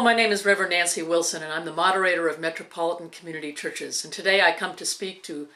my name is Reverend Nancy Wilson, and I'm the moderator of Metropolitan Community Churches. And today I come to speak to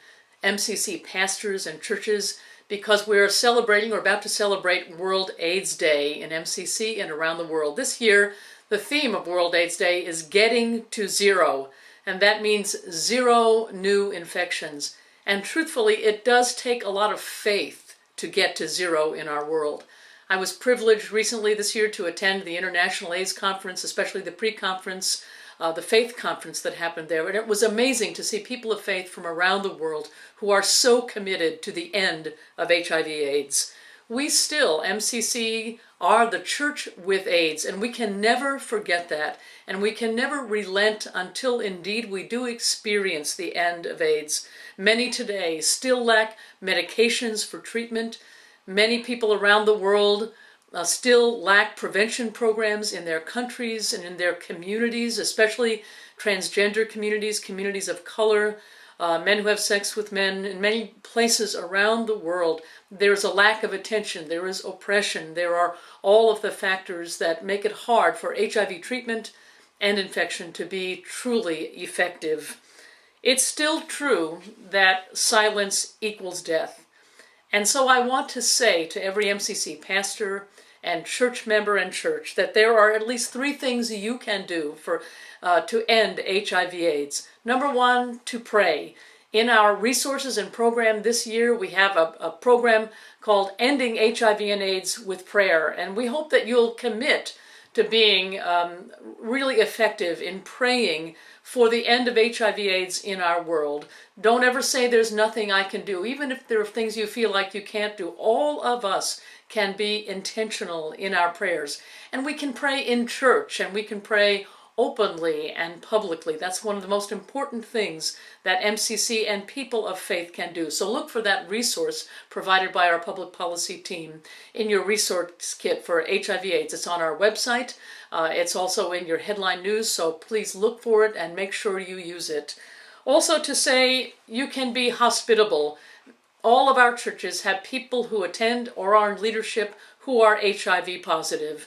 MCC pastors and churches because we're about to celebrate World AIDS Day in MCC and around the world. This year, the theme of World AIDS Day is getting to zero, and that means zero new infections. And truthfully, it does take a lot of faith to get to zero in our world. I was privileged recently this year to attend the International AIDS Conference, especially the pre-conference, the faith conference that happened there. And it was amazing to see people of faith from around the world who are so committed to the end of HIV/AIDS. We still, MCC, are the church with AIDS, and we can never forget that. And we can never relent until indeed we do experience the end of AIDS. Many today still lack medications for treatment. Many people around the world still lack prevention programs in their countries and in their communities, especially transgender communities, communities of color, men who have sex with men. In many places around the world, there's a lack of attention, there is oppression, there are all of the factors that make it hard for HIV treatment and infection to be truly effective. It's still true that silence equals death. And so I want to say to every MCC pastor and church member and church that there are at least three things you can do to end HIV/AIDS. Number one, to pray. In our resources and program this year, we have a program called Ending HIV and AIDS with Prayer. And we hope that you'll commit to being really effective in praying for the end of HIV/AIDS in our world. Don't ever say there's nothing I can do. Even if there are things you feel like you can't do, all of us can be intentional in our prayers. And we can pray in church, and we can pray openly and publicly. That's one of the most important things that MCC and people of faith can do. So look for that resource provided by our public policy team in your resource kit for HIV/AIDS. It's on our website. It's also in your headline news, so please look for it and make sure you use it. Also to say you can be hospitable. All of our churches have people who attend or are in leadership who are HIV positive.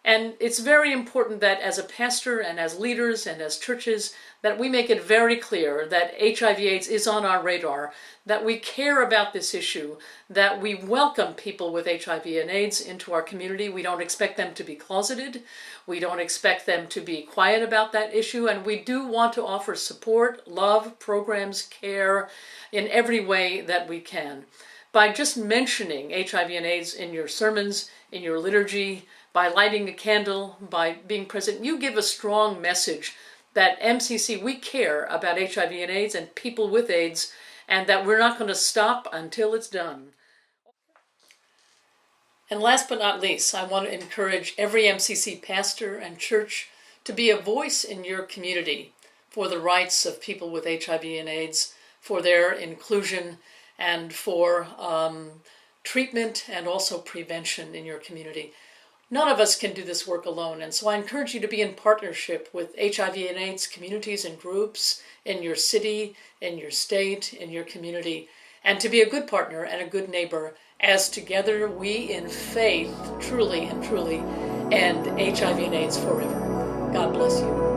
And it's very important that as a pastor and as leaders and as churches that we make it very clear that HIV/AIDS is on our radar, that we care about this issue, that we welcome people with HIV and AIDS into our community. We don't expect them to be closeted. We don't expect them to be quiet about that issue. And we do want to offer support, love, programs, care in every way that we can. By just mentioning HIV and AIDS in your sermons, in your liturgy, by lighting a candle, by being present, you give a strong message that MCC, we care about HIV and AIDS and people with AIDS, and that we're not going to stop until it's done. And last but not least, I want to encourage every MCC pastor and church to be a voice in your community for the rights of people with HIV and AIDS, for their inclusion, and for treatment and also prevention in your community. None of us can do this work alone, and so I encourage you to be in partnership with HIV and AIDS communities and groups in your city, in your state, in your community, and to be a good partner and a good neighbor as together we in faith truly and truly end HIV and AIDS forever. God bless you.